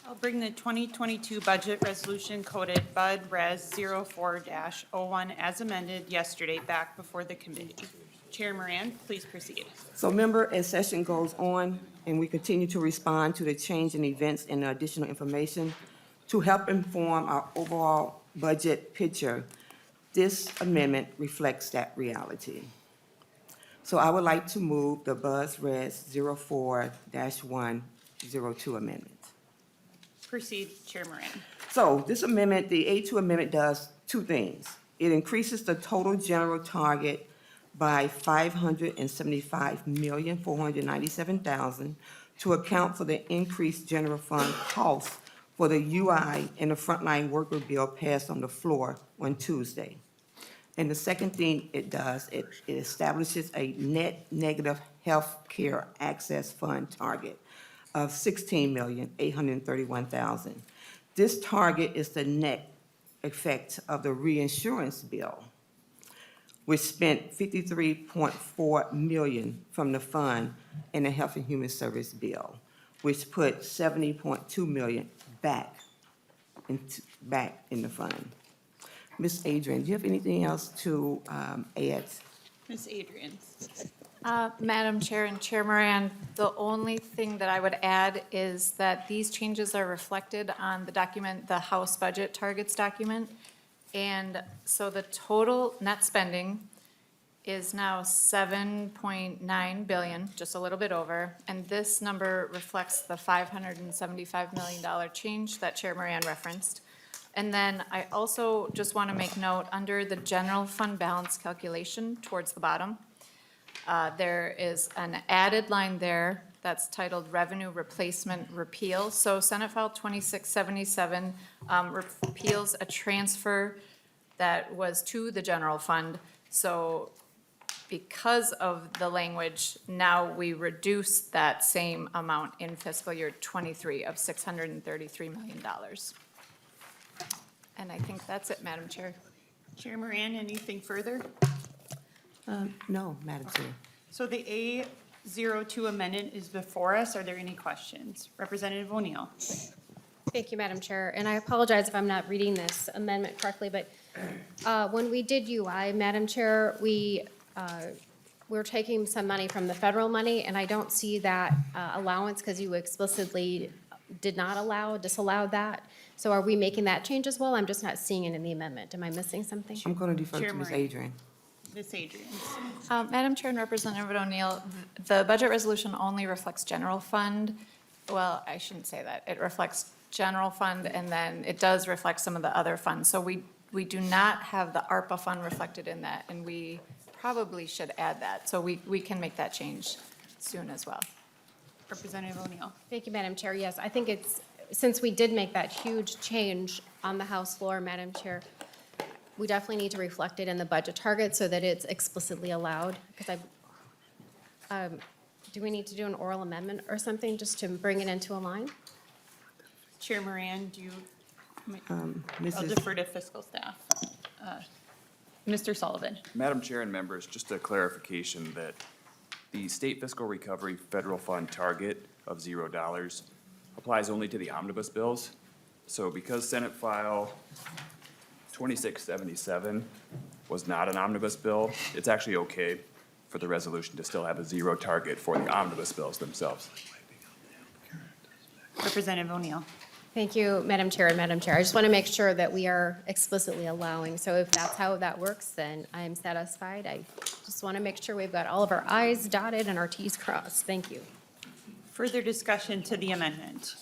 I'll bring the 2022 budget resolution coded Bud Res 04-01 as amended yesterday back before the committee. Chair Moran, please proceed. So member, as session goes on and we continue to respond to the change in events and additional information to help inform our overall budget picture, this amendment reflects that reality. So I would like to move the Buzz Res 04-102 amendment. Proceed, Chair Moran. So this amendment, the A2 amendment does two things. It increases the total general target by $575,497,000 to account for the increased general fund costs for the UI and the frontline worker bill passed on the floor on Tuesday. And the second thing it does, it establishes a net negative health care access fund target of $16,831,000. This target is the net effect of the reinsurance bill, which spent $53.4 million from the fund in the Health and Human Service bill, which put $70.2 million back in the fund. Ms. Adrian, do you have anything else to add? Ms. Adriaens. Madam Chair and Chair Moran, the only thing that I would add is that these changes are reflected on the document, the House Budget Targets document. And so the total net spending is now $7.9 billion, just a little bit over. And this number reflects the $575 million change that Chair Marion referenced. And then I also just want to make note, under the general fund balance calculation towards the bottom, there is an added line there that's titled Revenue Replacement Repeal. So Senate File 2677 repeals a transfer that was to the general fund. So because of the language, now we reduce that same amount in fiscal year 23 of $633 million. And I think that's it, Madam Chair. Chair Moran, anything further? No, Madam Chair. So the A02 amendment is before us. Are there any questions? Representative O'Neill. Thank you, Madam Chair, and I apologize if I'm not reading this amendment correctly, but when we did UI, Madam Chair, we're taking some money from the federal money, and I don't see that allowance because you explicitly did not disallow that. So are we making that change as well? I'm just not seeing it in the amendment. Am I missing something? I'm going to defer Chair to Ms. Moran. Adrian. Ms. Adrians. Madam Chair and Representative O'Neill, the budget resolution only reflects general fund. Well, I shouldn't say that. It reflects general fund, and then it does reflect some of the other funds. So we do not have the ARPA fund reflected in that, and we probably should add that. So we can make that change soon as well. Representative O'Neill. Thank you, Madam Chair. Yes, I think since we did make that huge change on the House floor, Madam Chair, we definitely need to reflect it in the budget target so that it's explicitly allowed. Because do we need to do an oral amendment or something just to bring it into a line? Chair Moran, do you? I'll Mrs. defer to fiscal staff. Mr. Sullivan. Madam Chair and members, just a clarification that the state fiscal recovery federal fund target of $0 applies only to the omnibus bills. So because Senate File 2677 was not an omnibus bill, it's actually okay for the resolution to still have a 0 target for the omnibus bills themselves. Representative O'Neill. Thank you, Madam Chair and Madam Chair. I just want to make sure that we are explicitly allowing. So if that's how that works, then I'm satisfied. I just want to make sure we've got all of our I's dotted and our T's crossed. Thank you. Further discussion to the amendment.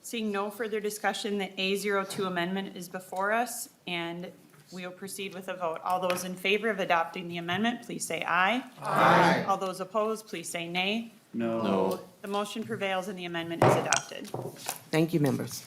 Seeing no further discussion, the A02 amendment is before us, and we will proceed with a vote. All those in favor of adopting the amendment, please say aye. Aye. All those opposed, please say nay. No. The motion prevails and the amendment is adopted. Thank you, members.